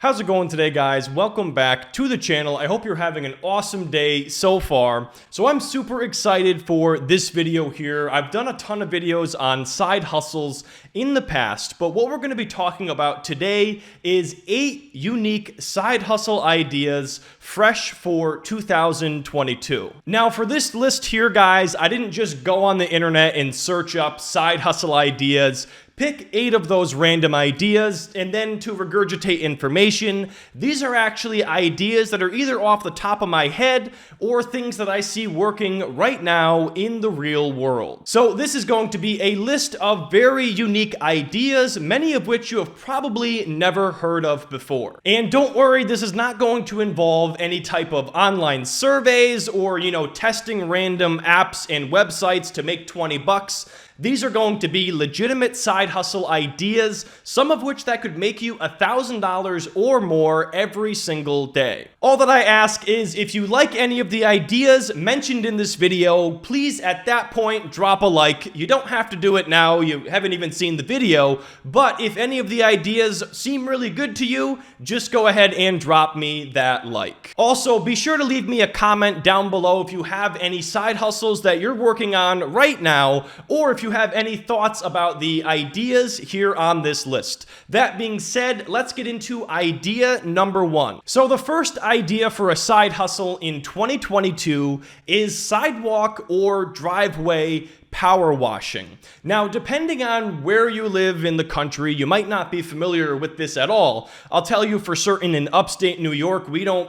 How's it going today, guys? Welcome back to the channel. I hope you're having an awesome day so far. So I'm super excited for this video here. I've done a ton of videos on side hustles in the past, but what we're going to be talking about today is 8 unique side hustle ideas fresh for 2022. Now, for this list here, guys, I didn't just go on the internet and search up side hustle ideas. Pick 8 of those random ideas, and then to regurgitate information, these are actually ideas that are either off the top of my head or things that I see working right now in the real world. So this is going to be a list of very unique ideas, many of which you have probably never heard of before. And don't worry, this is not going to involve any type of online surveys or, testing random apps and websites to make 20 bucks. These are going to be legitimate side hustle ideas, some of which that could make you $1,000 or more every single day. All that I ask is if you like any of the ideas mentioned in this video, please at that point drop a like. You don't have to do it now, you haven't even seen the video, but if any of the ideas seem really good to you, just go ahead and drop me that like. Also, be sure to leave me a comment down below if you have any side hustles that you're working on right now, or if you have any thoughts about the ideas here on this list. That being said, let's get into idea number 1. So the first idea for a side hustle in 2022 is sidewalk or driveway power washing. Now, depending on where you live in the country, you might not be familiar with this at all. I'll tell you for certain in upstate New York, we don't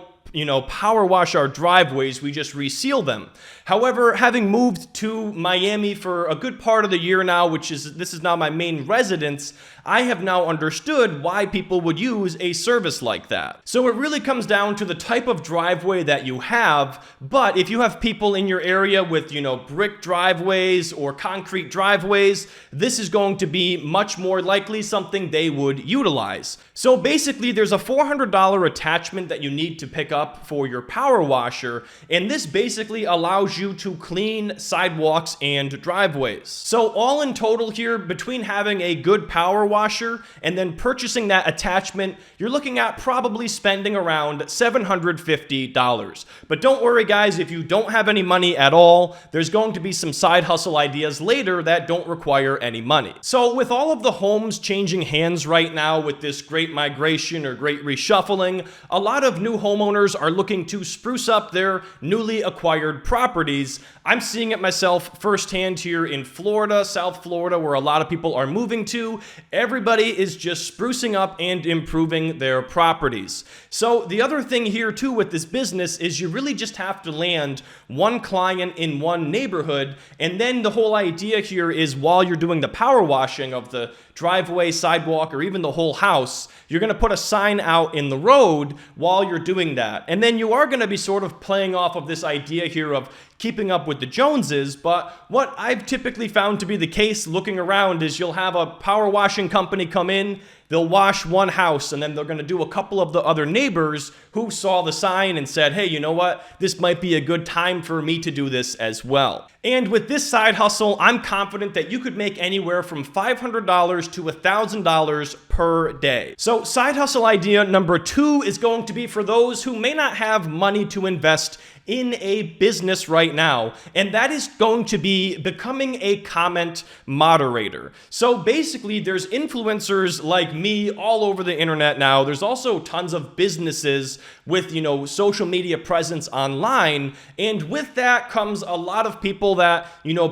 power wash our driveways, we just reseal them. However, having moved to Miami for a good part of the year now, this is now my main residence, I have now understood why people would use a service like that. So it really comes down to the type of driveway that you have, but if you have people in your area with, brick driveways or concrete driveways, this is going to be much more likely something they would utilize. So basically, there's a $400 attachment that you need to pick up for your power washer, and this basically allows you to clean sidewalks and driveways. So all in total here, between having a good power washer and then purchasing that attachment, you're looking at probably spending around $750. But don't worry, guys, if you don't have any money at all, there's going to be some side hustle ideas later that don't require any money. So with all of the homes changing hands right now with this great migration or great reshuffling, a lot of new homeowners are looking to spruce up their newly acquired properties. I'm seeing it myself firsthand here in Florida, South Florida, where a lot of people are moving to. Everybody is just sprucing up and improving their properties. So the other thing here too with this business is you really just have to land one client in one neighborhood, and then the whole idea here is while you're doing the power washing of the driveway, sidewalk, or even the whole house, you're going to put a sign out in the road while you're doing that. And then you are going to be sort of playing off of this idea here of keeping up with the Joneses, but what I've typically found to be the case looking around is you'll have a power washing company come in, they'll wash one house, and then they're going to do a couple of the other neighbors who saw the sign and said, hey, you know what? This might be a good time for me to do this as well. And with this side hustle, I'm confident that you could make anywhere from $500 to $1,000 per day. So side hustle idea number 2 is going to be for those who may not have money to invest in a business right now, and that is going to be becoming a comment moderator. So basically, there's influencers like me all over the internet now. There's also tons of businesses with, social media presence online, and with that comes a lot of people that,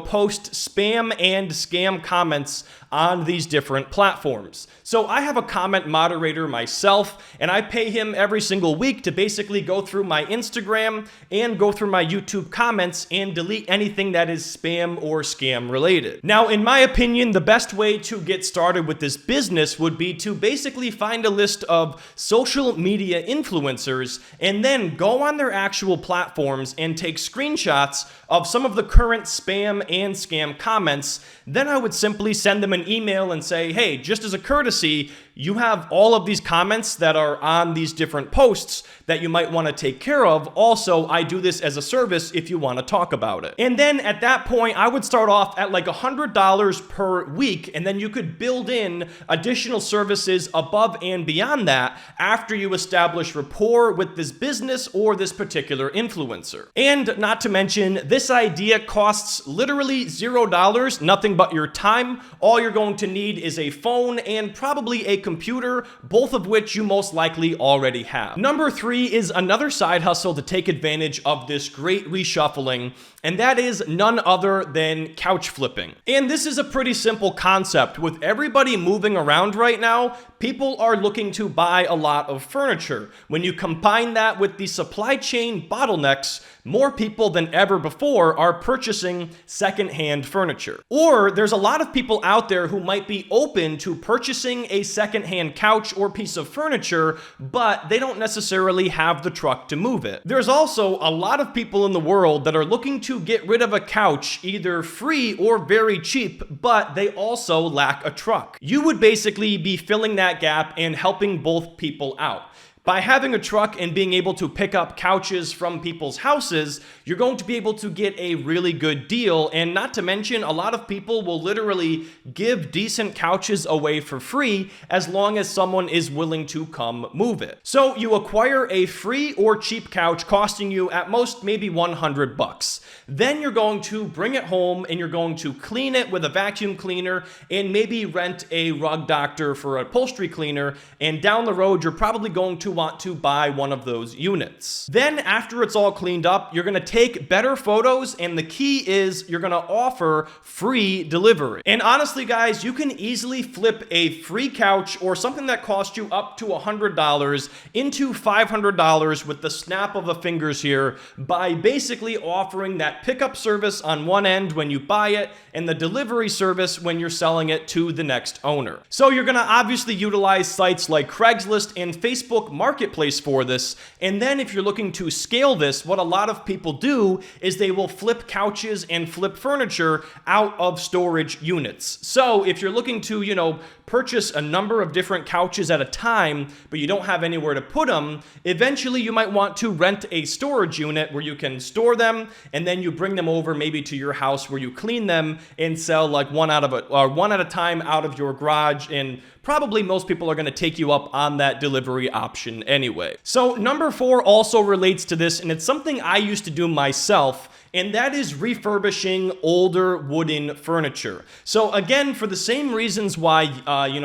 post spam and scam comments on these different platforms. So I have a comment moderator myself, and I pay him every single week to basically go through my Instagram and go through my YouTube comments and delete anything that is spam or scam related. Now, in my opinion, the best way to get started with this business would be to basically find a list of social media influencers and then go on their actual platforms and take screenshots of some of the current spam and scam comments. Then I would simply send them an email and say, hey, just as a courtesy, you have all of these comments that are on these different posts that you might want to take care of. Also, I do this as a service if you want to talk about it. And then at that point, I would start off at like $100 per week, and then you could build in additional services above and beyond that after you establish rapport with this business or this particular influencer. And not to mention, this idea costs literally $0, nothing but your time. All you're going to need is a phone and probably a computer, both of which you most likely already have. Number 3 is another side hustle to take advantage of this great reshuffling, and that is none other than couch flipping. And this is a pretty simple concept. With everybody moving around right now, people are looking to buy a lot of furniture. When you combine that with the supply chain bottlenecks, more people than ever before are purchasing secondhand furniture. Or there's a lot of people out there who might be open to purchasing a secondhand couch or piece of furniture, but they don't necessarily have the truck to move it. There's also a lot of people in the world that are looking to get rid of a couch either free or very cheap, but they also lack a truck. You would basically be filling that gap and helping both people out. By having a truck and being able to pick up couches from people's houses, you're going to be able to get a really good deal. And not to mention, a lot of people will literally give decent couches away for free as long as someone is willing to come move it. So you acquire a free or cheap couch costing you at most maybe $100. Then you're going to bring it home and you're going to clean it with a vacuum cleaner and maybe rent a rug doctor for an upholstery cleaner. And down the road, you're probably going to want to buy one of those units. Then after it's all cleaned up, you're going to take better photos, and the key is you're going to offer free delivery. And honestly, guys, you can easily flip a free couch or something that cost you up to $100 into $500 with the snap of the fingers here by basically offering that pickup service on one end when you buy it and the delivery service when you're selling it to the next owner. So you're going to obviously utilize sites like Craigslist and Facebook Marketplace for this. And then if you're looking to scale this, what a lot of people do is they will flip couches and flip furniture out of storage units. So if you're looking to, purchase a number of different couches at a time, but you don't have anywhere to put them, eventually you might want to rent a storage unit where you can store them, and then you bring them over maybe to your house where you clean them and sell like one at a time out of your garage. And probably most people are going to take you up on that delivery option anyway. So number 4 also relates to this, and it's something I used to do myself, and that is refurbishing older wooden furniture. So again, for the same reasons why,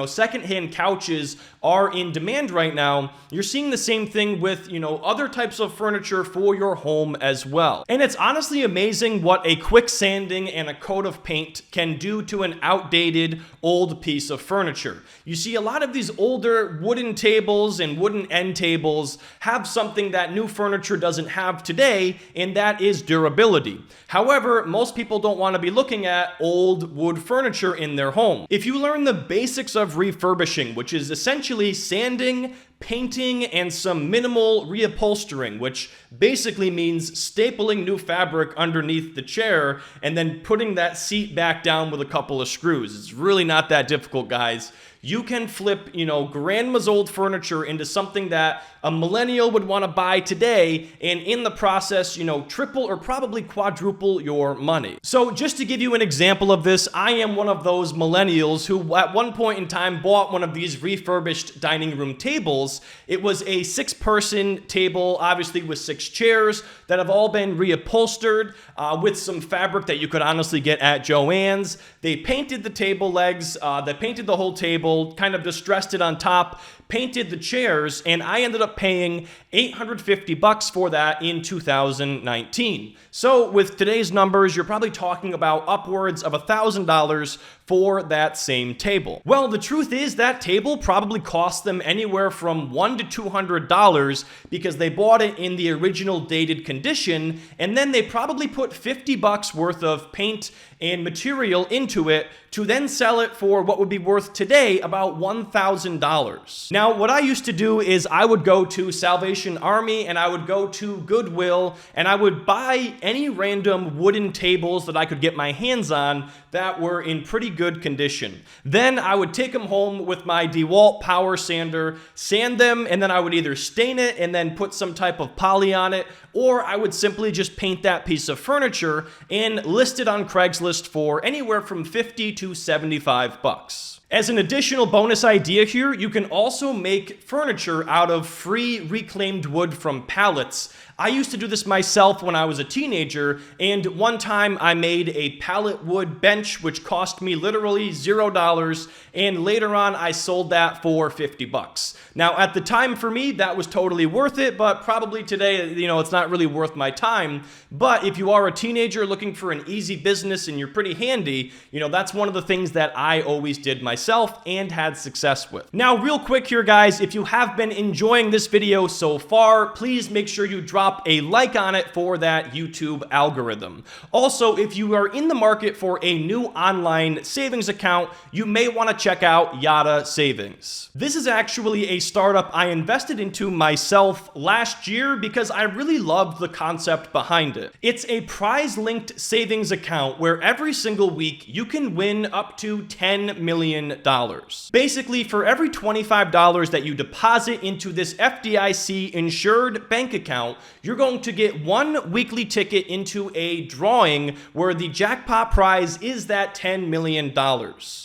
secondhand couches are in demand right now, you're seeing the same thing with, other types of furniture for your home as well. And it's honestly amazing what a quick sanding and a coat of paint can do to an outdated old piece of furniture. You see, a lot of these older wooden tables and wooden end tables have something that new furniture doesn't have today, and that is durability. However, most people don't want to be looking at old wood furniture in their home. If you learn the basics of refurbishing, which is essentially sanding, painting, and some minimal reupholstering, which basically means stapling new fabric underneath the chair and then putting that seat back down with a couple of screws. It's really not that difficult, guys. You can flip, grandma's old furniture into something that a millennial would want to buy today, and in the process, triple or probably quadruple your money. So just to give you an example of this, I am one of those millennials who at one point in time bought one of these refurbished dining room tables. It was a 6-person table, obviously with 6 chairs that have all been reupholstered with some fabric that you could honestly get at Joann's. They painted the table legs, they painted the whole table, kind of distressed it on top, painted the chairs, and I ended up paying $850 for that in 2019. So with today's numbers, you're probably talking about upwards of $1,000 for that same table. Well, the truth is that table probably cost them anywhere from $100 to $200 because they bought it in the original dated condition, and then they probably put $50 worth of paint and material into it to then sell it for what would be worth today about $1,000. Now, what I used to do is I would go to Salvation Army and I would go to Goodwill and I would buy any random wooden tables that I could get my hands on that were in pretty good condition. Then I would take them home with my DeWalt power sander, sand them, and then I would either stain it and then put some type of poly on it, or I would simply just paint that piece of furniture and list it on Craigslist for anywhere from $50 to $75. As an additional bonus idea here, you can also make furniture out of free reclaimed wood from pallets. I used to do this myself when I was a teenager, and one time I made a pallet wood bench which cost me literally $0, and later on I sold that for $50. Now at the time for me that was totally worth it, but probably today, it's not really worth my time. But if you are a teenager looking for an easy business and you're pretty handy, that's one of the things that I always did myself and had success with. Now real quick here guys, if you have been enjoying this video so far, please make sure you drop a like on it for that YouTube algorithm. Also, if you are in the market for a new online savings account, you may want to check out Yada Savings. This is actually a startup I invested into myself last year because I really loved the concept behind it. It's a prize-linked savings account where every single week you can win up to $10 million. Basically, for every $25 that you deposit into this FDIC-insured bank account, you're going to get one weekly ticket into a drawing where the jackpot prize is that $10 million.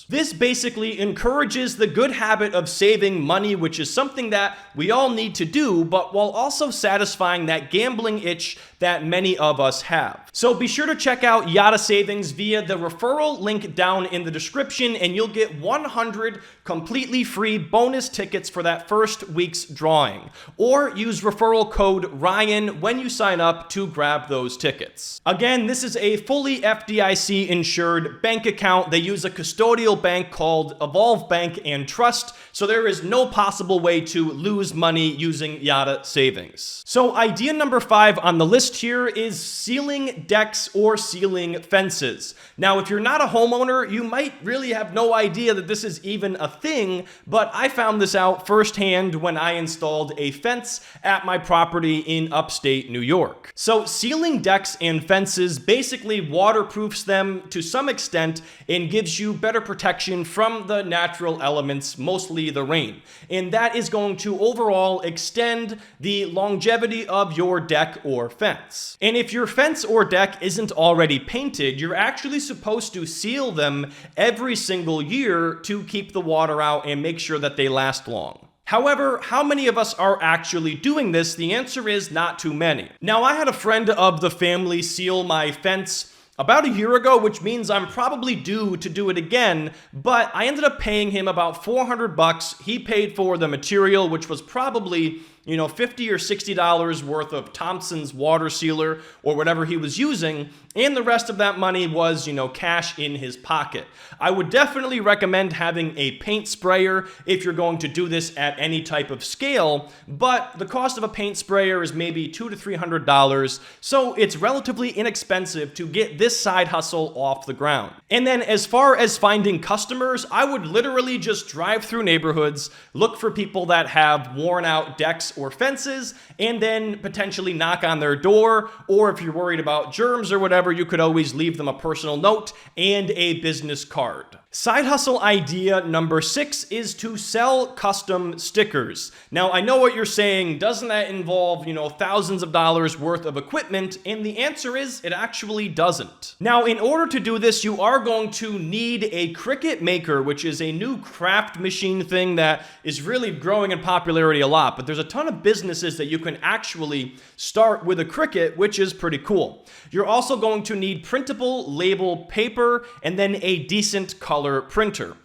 This basically encourages the good habit of saving money, which is something that we all need to do, but while also satisfying that gambling itch that many of us have. So be sure to check out Yada Savings via the referral link down in the description, and you'll get 100 completely free bonus tickets for that first week's drawing. Or use referral code Ryan when you sign up to grab those tickets. Again, this is a fully FDIC insured bank account. They use a custodial bank called Evolve Bank and Trust, so there is no possible way to lose money using Yada Savings. So idea number 5 on the list here is ceiling decks or ceiling fences. Now, if you're not a homeowner, you might really have no idea that this is even a thing, but I found this out firsthand when I installed a fence at my property in upstate New York. So ceiling decks and fences basically waterproofs them to some extent and gives you better protection from the natural elements, mostly the rain. And that is going to overall extend the longevity of your deck or fence. And if your fence or deck isn't already painted, you're actually supposed to seal them every single year to keep the water out and make sure that they last long. However, how many of us are actually doing this? The answer is not too many. Now, I had a friend of the family seal my fence about a year ago, which means I'm probably due to do it again, but I ended up paying him about $400. He paid for the material, which was probably $50 or $60 worth of Thompson's water sealer or whatever he was using, and the rest of that money was, cash in his pocket. I would definitely recommend having a paint sprayer if you're going to do this at any type of scale, but the cost of a paint sprayer is maybe $200 to $300, so it's relatively inexpensive to get this side hustle off the ground. And then as far as finding customers, I would literally just drive through neighborhoods, look for people that have worn out decks or fences, and then potentially knock on their door, or if you're worried about germs or whatever, you could always leave them a personal note and a business card. Side hustle idea number 6 is to sell custom stickers. Now, I know what you're saying, doesn't that involve, thousands of dollars worth of equipment? And the answer is it actually doesn't. Now, in order to do this, you are going to need a Cricut Maker, which is a new craft machine thing that is really growing in popularity a lot, but there's a ton of businesses that you can actually start with a Cricut, which is pretty cool. You're also going to need printable label paper and then a decent color printer.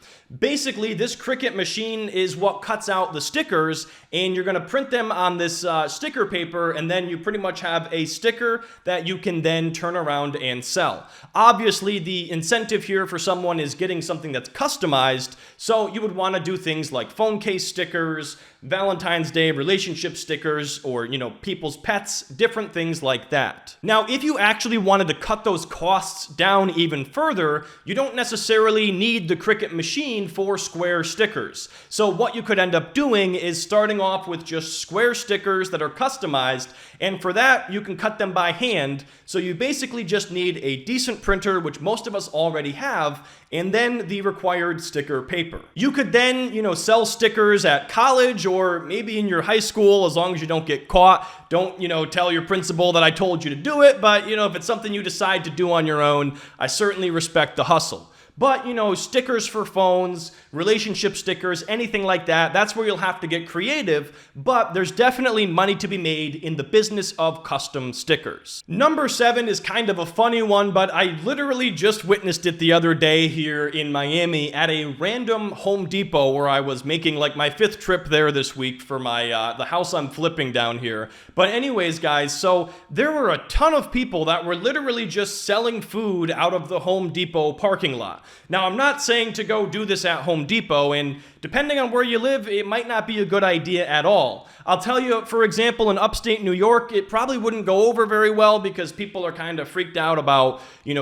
Basically, this Cricut machine is what cuts out the stickers, and you're going to print them on this sticker paper, and then you pretty much have a sticker that you can then turn around and sell. Obviously, the incentive here for someone is getting something that's customized, so you would want to do things like phone case stickers, Valentine's Day relationship stickers, or, people's pets, different things like that. Now, if you actually wanted to cut those costs down even further, you don't necessarily need the Cricut machine. machine for square stickers. So what you could end up doing is starting off with just square stickers that are customized, and for that you can cut them by hand. So you basically just need a decent printer, which most of us already have, and then the required sticker paper. You could then, sell stickers at college or maybe in your high school, as long as you don't get caught. Don't, tell your principal that I told you to do it, but, if it's something you decide to do on your own, I certainly respect the hustle. But, stickers for phones, relationship stickers, anything like that, that's where you'll have to get creative, but there's definitely money to be made in the business of custom stickers. Number 7 is kind of a funny one, but I literally just witnessed it the other day here in Miami at a random Home Depot where I was making like my 5th trip there this week for my the house I'm flipping down here. But anyways, guys, so there were a ton of people that were literally just selling food out of the Home Depot parking lot. Now, I'm not saying to go do this at Home Depot, and depending on where you live, it might not be a good idea at all. I'll tell you, for example, in upstate New York, it probably wouldn't go over very well because people are kind of freaked out about,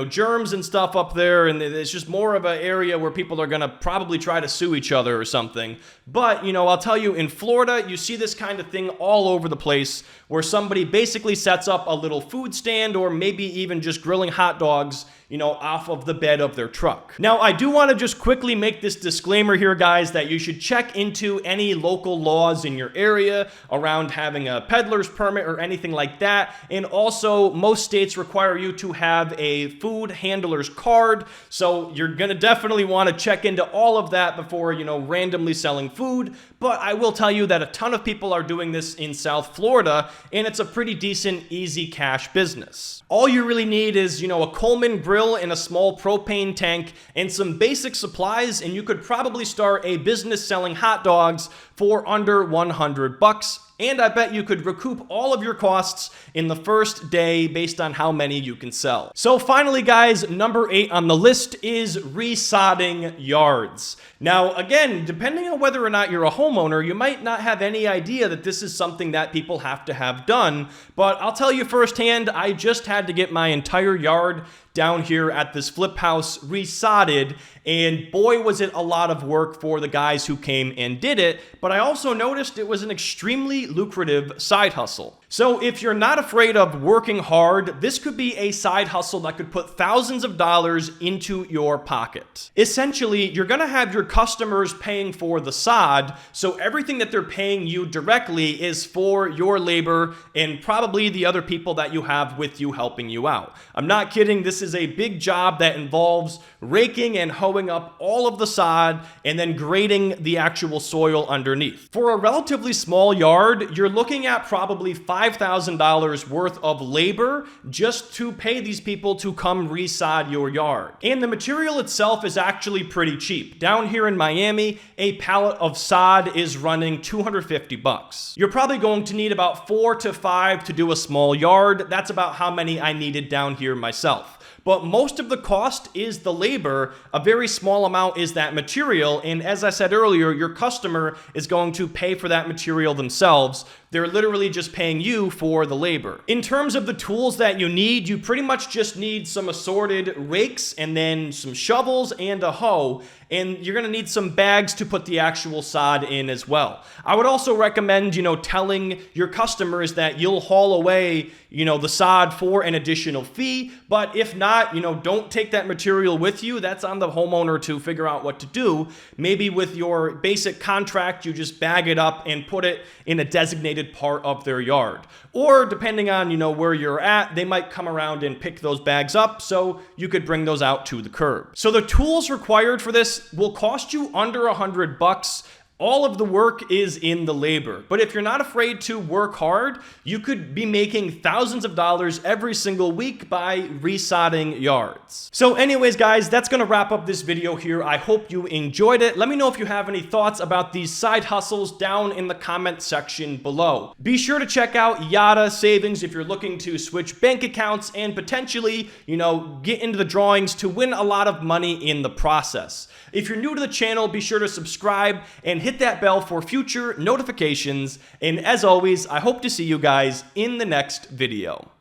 germs and stuff up there, and it's just more of an area where people are going to probably try to sue each other or something. But, I'll tell you, in Florida, you see this kind of thing all over the place where somebody basically sets up a little food stand or maybe even just grilling hot dogs, off of the bed of their truck. Now, I do want to just quickly make this disclaimer here, guys, that you should check into any local laws in your area around having a peddler's permit or anything like that. And also, most states require you to have a food handler's card. So you're going to definitely want to check into all of that before, randomly selling food. But I will tell you that a ton of people are doing this in South Florida, and it's a pretty decent, easy cash business. All you really need is, a Coleman grill and a small propane tank and some basic supplies, and you could probably start a business selling hot dogs for under $100. And I bet you could recoup all of your costs in the first day based on how many you can sell. So finally, guys, number 8 on the list is resodding yards. Now, again, depending on whether or not you're a homeowner, you might not have any idea that this is something that people have to have done. But I'll tell you firsthand, I just had to get my entire yard down here at this flip house resodded, and boy was it a lot of work for the guys who came and did it, but I also noticed it was an extremely lucrative side hustle. So if you're not afraid of working hard, this could be a side hustle that could put thousands of dollars into your pocket. Essentially, you're gonna have your customers paying for the sod, so everything that they're paying you directly is for your labor and probably the other people that you have with you helping you out. I'm not kidding, this is a big job that involves raking and hoeing up all of the sod and then grading the actual soil underneath. For a relatively small yard, you're looking at probably $5,000 worth of labor just to pay these people to come resod your yard. And the material itself is actually pretty cheap. Down here in Miami, a pallet of sod is running $250. You're probably going to need about 4 to 5 to do a small yard. That's about how many I needed down here myself. But most of the cost is the labor. A very small amount is that material. And as I said earlier, your customer is going to pay for that material themselves. They're literally just paying you for the labor. In terms of the tools that you need, you pretty much just need some assorted rakes and then some shovels and a hoe. And you're gonna need some bags to put the actual sod in as well. I would also recommend, telling your customers that you'll haul away, the sod for an additional fee. But if not, don't take that material with you. That's on the homeowner to figure out what to do. Maybe with your basic contract, you just bag it up and put it in a designated part of their yard. Or depending on, where you're at, they might come around and pick those bags up so you could bring those out to the curb. So the tools required for this will cost you under $100. All of the work is in the labor. But if you're not afraid to work hard, you could be making thousands of dollars every single week by resodding yards. So anyways, guys, that's gonna wrap up this video here. I hope you enjoyed it. Let me know if you have any thoughts about these side hustles down in the comment section below. Be sure to check out Yada Savings if you're looking to switch bank accounts and potentially, get into the drawings to win a lot of money in the process. If you're new to the channel, be sure to subscribe and hit that bell for future notifications. And as always, I hope to see you guys in the next video.